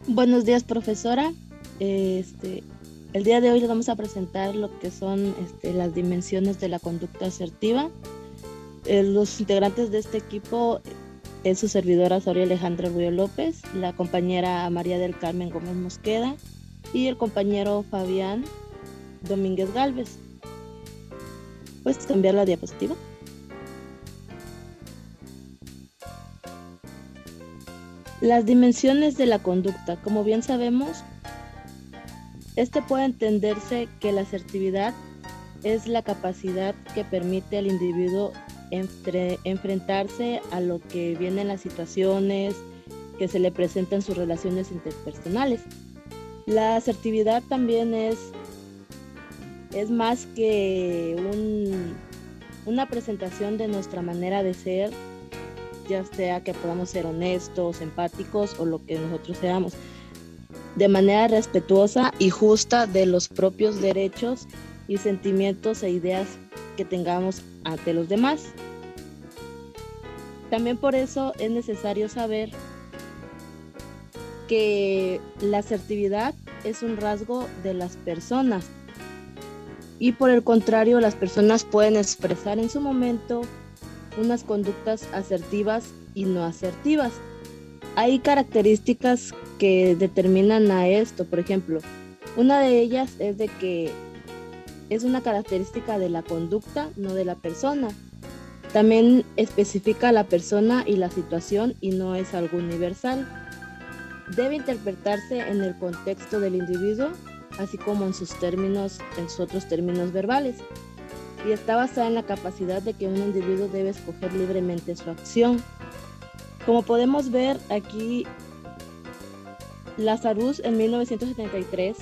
Buenos días, profesora. Este, el día de hoy les vamos a presentar lo que son las dimensiones de la conducta asertiva. Los integrantes de este equipo es su servidora Soria Alejandra Rubio López, la compañera María del Carmen Gómez Mosqueda y el compañero Fabián Domínguez Gálvez. ¿Puedes cambiar la diapositiva? Las dimensiones de la conducta. Como bien sabemos, puede entenderse que la asertividad es la capacidad que permite al individuo enfrentarse a lo que vienen las situaciones que se le presentan en sus relaciones interpersonales. La asertividad también es más que una presentación de nuestra manera de ser, ya sea que podamos ser honestos, empáticos o lo que nosotros seamos, de manera respetuosa y justa de los propios derechos y sentimientos e ideas que tengamos ante los demás. También por eso es necesario saber que la asertividad es un rasgo de las personas y por el contrario las personas pueden expresar en su momento unas conductas asertivas y no asertivas. Hay características que determinan a esto. Por ejemplo, una de ellas es de que es una característica de la conducta, no de la persona. También especifica a la persona y la situación y no es algo universal. Debe interpretarse en el contexto del individuo, así como en sus otros términos verbales. Y está basada en la capacidad de que un individuo debe escoger libremente su acción. Como podemos ver aquí, Lazarus en 1973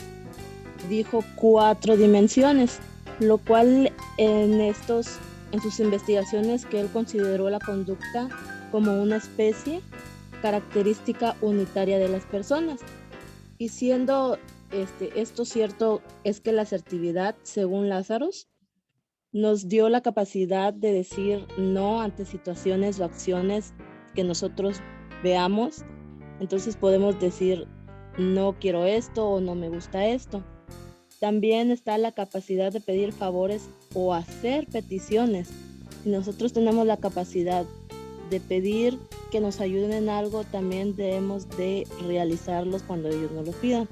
dijo 4 dimensiones, lo cual en sus investigaciones que él consideró la conducta como una especie característica unitaria de las personas. Y siendo esto cierto, es que la asertividad, según Lazarus, nos dio la capacidad de decir no ante situaciones o acciones que nosotros veamos. Entonces podemos decir no quiero esto o no me gusta esto. También está la capacidad de pedir favores o hacer peticiones. Si nosotros tenemos la capacidad de pedir que nos ayuden en algo, también debemos de realizarlos cuando ellos nos lo pidan.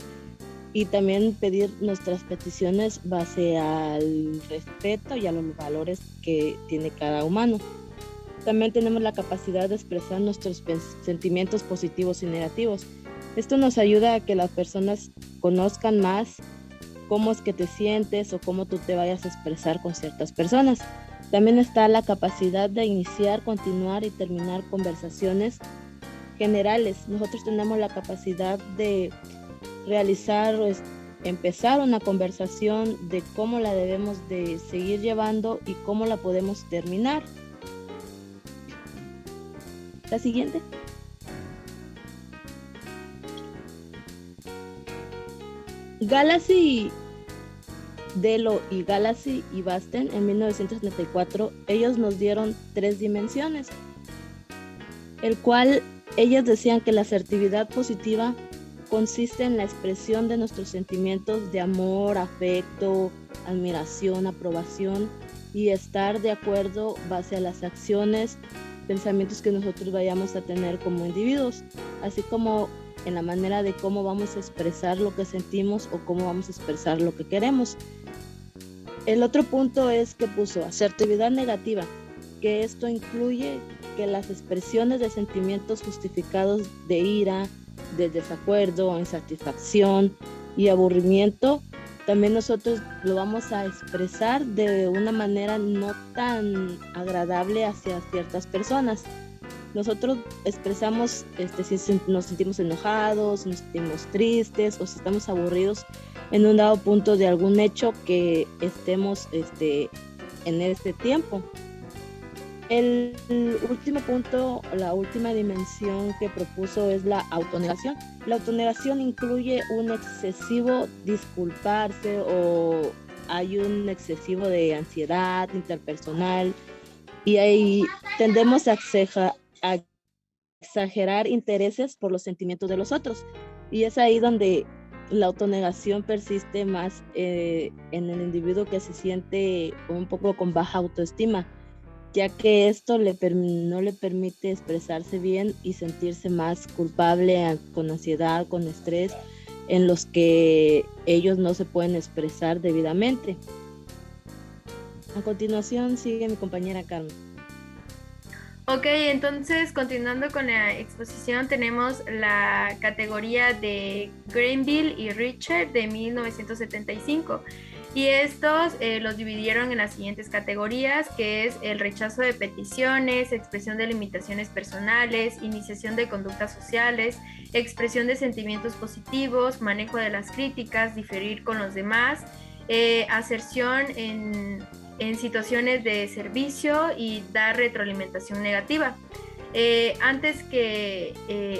Y también pedir nuestras peticiones base al respeto y a los valores que tiene cada humano. También tenemos la capacidad de expresar nuestros sentimientos positivos y negativos. Esto nos ayuda a que las personas conozcan más cómo es que te sientes o cómo tú te vayas a expresar con ciertas personas. También está la capacidad de iniciar, continuar y terminar conversaciones generales. Nosotros tenemos la capacidad de realizar o empezar una conversación de cómo la debemos de seguir llevando y cómo la podemos terminar. La siguiente. Galassi Delo y Galassi y Basten en 1974, ellos nos dieron 3 dimensiones, el cual ellas decían que la asertividad positiva consiste en la expresión de nuestros sentimientos de amor, afecto, admiración, aprobación y estar de acuerdo base a las acciones, pensamientos que nosotros vayamos a tener como individuos, así como en la manera de cómo vamos a expresar lo que sentimos o cómo vamos a expresar lo que queremos. El otro punto es que puso asertividad negativa, que esto incluye que las expresiones de sentimientos justificados de ira, de desacuerdo, insatisfacción y aburrimiento, también nosotros lo vamos a expresar de una manera no tan agradable hacia ciertas personas. Nosotros expresamos si nos sentimos enojados, nos sentimos tristes o si estamos aburridos en un dado punto de algún hecho que estemos en este tiempo. El último punto, la última dimensión que propuso es la autonegación. La autonegación incluye un excesivo disculparse o hay un excesivo de ansiedad interpersonal y ahí tendemos a exagerar intereses por los sentimientos de los otros. Y es ahí donde la autonegación persiste más en el individuo que se siente un poco con baja autoestima, ya que esto no le permite expresarse bien y sentirse más culpable, con ansiedad, con estrés, en los que ellos no se pueden expresar debidamente. A continuación sigue mi compañera Carmen. Ok, entonces continuando con la exposición tenemos la categoría de Grenville y Richard de 1975 y estos los dividieron en las siguientes categorías, que es el rechazo de peticiones, expresión de limitaciones personales, iniciación de conductas sociales, expresión de sentimientos positivos, manejo de las críticas, diferir con los demás, aserción en situaciones de servicio y dar retroalimentación negativa. Antes que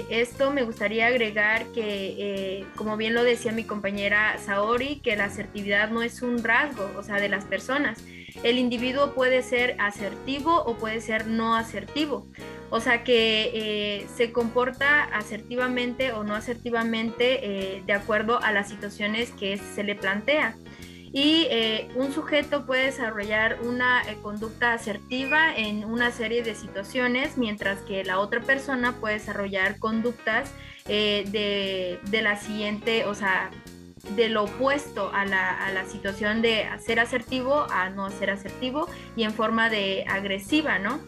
esto, me gustaría agregar que, como bien lo decía mi compañera Saori, que la asertividad no es un rasgo, o sea, de las personas. El individuo puede ser asertivo o puede ser no asertivo. O sea, que se comporta asertivamente o no asertivamente de acuerdo a las situaciones que se le plantea. Y un sujeto puede desarrollar una conducta asertiva en una serie de situaciones, mientras que la otra persona puede desarrollar conductas de la siguiente, o sea, de lo opuesto a la situación de ser asertivo a no ser asertivo y en forma de agresiva, ¿no?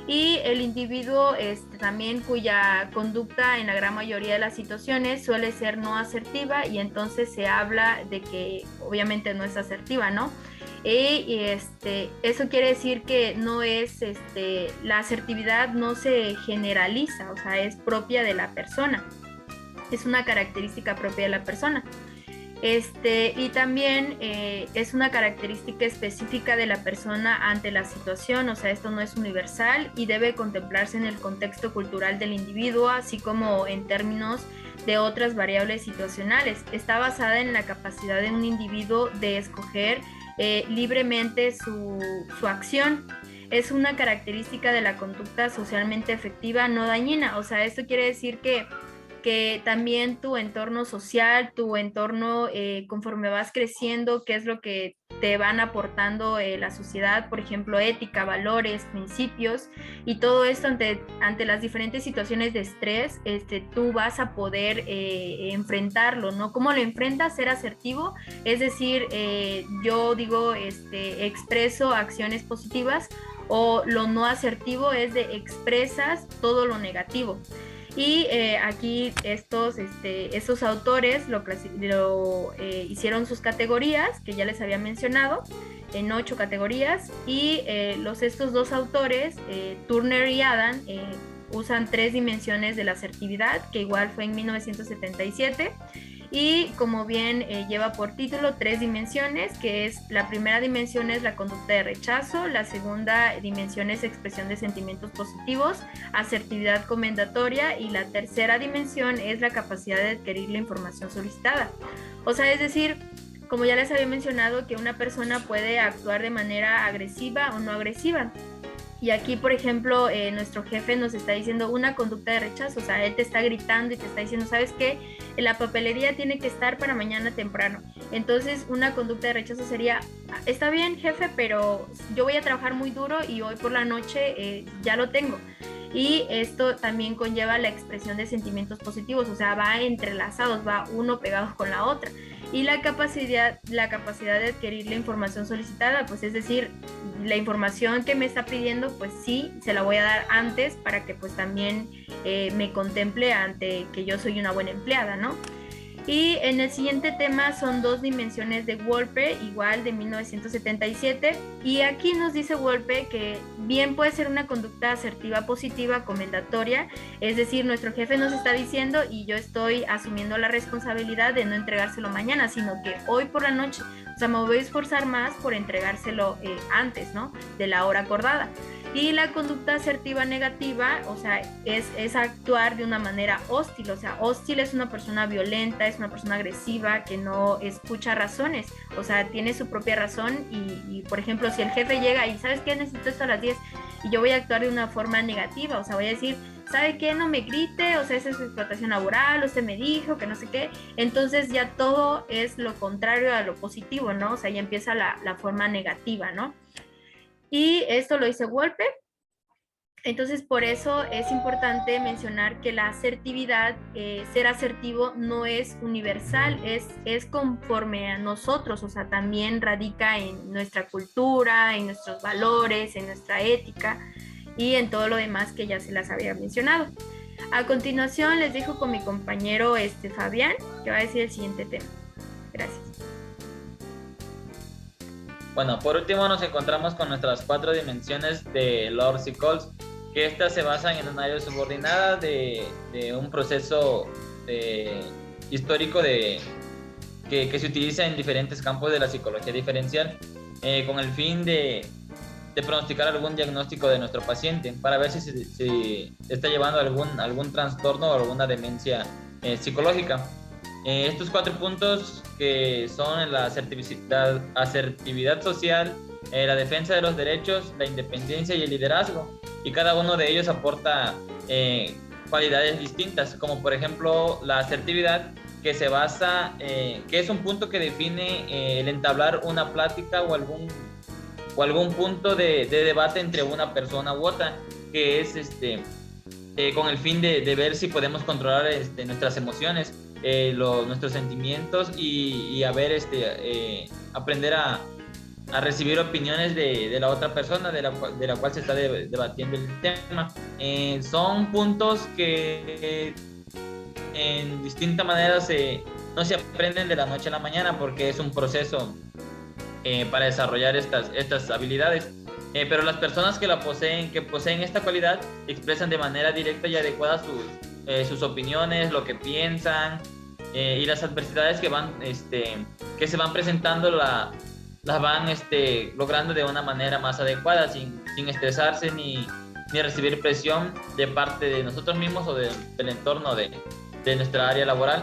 Y el individuo también cuya conducta en la gran mayoría de las situaciones suele ser no asertiva y entonces se habla de que obviamente no es asertiva, ¿no? Eso quiere decir que no es, la asertividad no se generaliza, o sea, es propia de la persona, es una característica propia de la persona. Y también es una característica específica de la persona ante la situación, o sea, esto no es universal y debe contemplarse en el contexto cultural del individuo, así como en términos de otras variables situacionales. Está basada en la capacidad de un individuo de escoger libremente su acción. Es una característica de la conducta socialmente efectiva no dañina, o sea, esto quiere decir que también tu entorno social, tu entorno conforme vas creciendo, qué es lo que te van aportando la sociedad, por ejemplo, ética, valores, principios, y todo esto ante las diferentes situaciones de estrés, tú vas a poder enfrentarlo, ¿no? ¿Cómo lo enfrentas? Ser asertivo, es decir, yo digo, expreso acciones positivas, o lo no asertivo es de expresas todo lo negativo. Y aquí estos autores hicieron sus categorías, que ya les había mencionado, en 8 categorías, y estos dos autores, Turner y Adam, usan 3 dimensiones de la asertividad, que igual fue en 1977, y como bien lleva por título 3 dimensiones, que es la primera dimensión es la conducta de rechazo, la segunda dimensión es expresión de sentimientos positivos, asertividad comendatoria, y la tercera dimensión es la capacidad de adquirir la información solicitada. O sea, es decir, como ya les había mencionado, que una persona puede actuar de manera agresiva o no agresiva. Y aquí, por ejemplo, nuestro jefe nos está diciendo una conducta de rechazo, o sea, él te está gritando y te está diciendo, ¿sabes qué? La papelería tiene que estar para mañana temprano. Entonces, una conducta de rechazo sería, está bien, jefe, pero yo voy a trabajar muy duro y hoy por la noche ya lo tengo. Y esto también conlleva la expresión de sentimientos positivos, o sea, va entrelazados, va uno pegado con la otra. Y la capacidad de adquirir la información solicitada, pues es decir, la información que me está pidiendo, pues sí, se la voy a dar antes para que pues también me contemple ante que yo soy una buena empleada, ¿no? Y en el siguiente tema son 2 dimensiones de Wolpe, igual de 1977. Y aquí nos dice Wolpe que bien puede ser una conducta asertiva positiva, comendatoria. Es decir, nuestro jefe nos está diciendo y yo estoy asumiendo la responsabilidad de no entregárselo mañana, sino que hoy por la noche, o sea, me voy a esforzar más por entregárselo antes, ¿no? De la hora acordada. Y la conducta asertiva negativa, o sea, es actuar de una manera hostil, o sea, hostil es una persona violenta, es una persona agresiva que no escucha razones, o sea, tiene su propia razón y por ejemplo, si el jefe llega y ¿sabes qué? Necesito esto a las 10 y yo voy a actuar de una forma negativa, o sea, voy a decir, ¿sabe qué? No me grite, o sea, esa es explotación laboral, usted me dijo que no sé qué. Entonces ya todo es lo contrario a lo positivo, ¿no? O sea, ya empieza la forma negativa, ¿no? Y esto lo dice Wolpe. Entonces, por eso es importante mencionar que la asertividad, ser asertivo no es universal, es conforme a nosotros, o sea, también radica en nuestra cultura, en nuestros valores, en nuestra ética y en todo lo demás que ya se las había mencionado. A continuación, les dejo con mi compañero Fabián, que va a decir el siguiente tema. Gracias. Bueno, por último nos encontramos con nuestras 4 dimensiones de Lords y Coles, que estas se basan en una área subordinada de un proceso histórico que se utiliza en diferentes campos de la psicología diferencial, con el fin de pronosticar algún diagnóstico de nuestro paciente para ver si está llevando algún trastorno o alguna demencia psicológica. Estos 4 puntos, que son la asertividad social, la defensa de los derechos, la independencia y el liderazgo, y cada uno de ellos aporta cualidades distintas, como por ejemplo la asertividad, que se basa, que es un punto que define el entablar una plática o algún punto de debate entre una persona u otra, que es con el fin de ver si podemos controlar nuestras emociones, nuestros sentimientos y aprender a recibir opiniones de la otra persona de la cual se está debatiendo el tema. Son puntos que en distintas maneras no se aprenden de la noche a la mañana, porque es un proceso para desarrollar estas habilidades. Pero las personas que poseen esta cualidad, expresan de manera directa y adecuada sus opiniones, lo que piensan, y las adversidades que se van presentando las van logrando de una manera más adecuada, sin estresarse ni recibir presión de parte de nosotros mismos o del entorno de nuestra área laboral.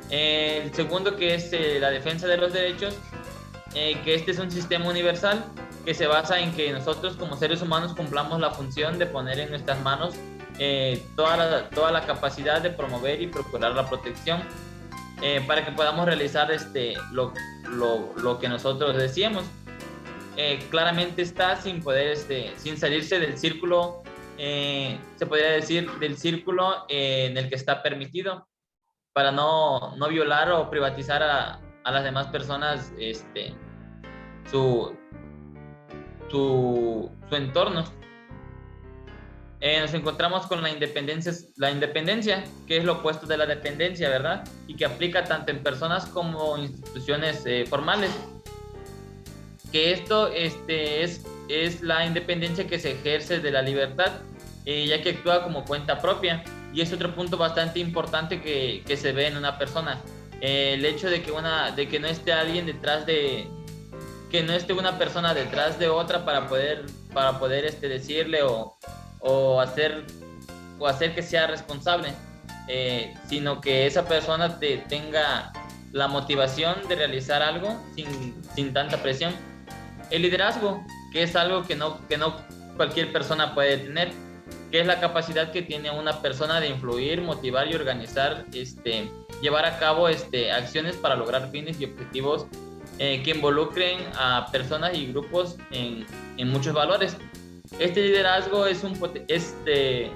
El segundo, que es la defensa de los derechos, que este es un sistema universal que se basa en que nosotros como seres humanos cumplamos la función de poner en nuestras manos toda la capacidad de promover y procurar la protección, para que podamos realizar lo que nosotros deseemos. Claramente está sin salirse del círculo, se podría decir, del círculo en el que está permitido, para no violar o privatizar a las demás personas su entorno. Nos encontramos con la independencia, que es lo opuesto de la dependencia, ¿verdad? Y que aplica tanto en personas como instituciones formales. Que esto es la independencia que se ejerce de la libertad, ya que actúa como cuenta propia. Y es otro punto bastante importante que se ve en una persona. El hecho de que no esté alguien que no esté una persona detrás de otra para poder decirle o hacer que sea responsable, sino que esa persona tenga la motivación de realizar algo sin tanta presión. El liderazgo, que es algo que no cualquier persona puede tener, que es la capacidad que tiene una persona de influir, motivar y organizar, llevar a cabo acciones para lograr fines y objetivos que involucren a personas y grupos en muchos valores. Este liderazgo es de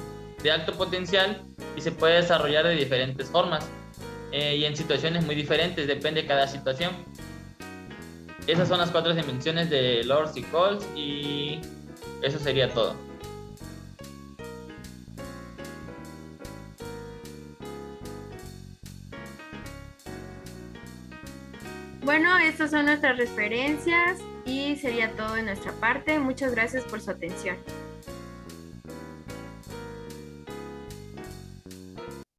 alto potencial y se puede desarrollar de diferentes formas, y en situaciones muy diferentes, depende de cada situación. Esas son las 4 dimensiones de Lords y Coles, y eso sería todo. Bueno, estas son nuestras referencias y sería todo de nuestra parte. Muchas gracias por su atención.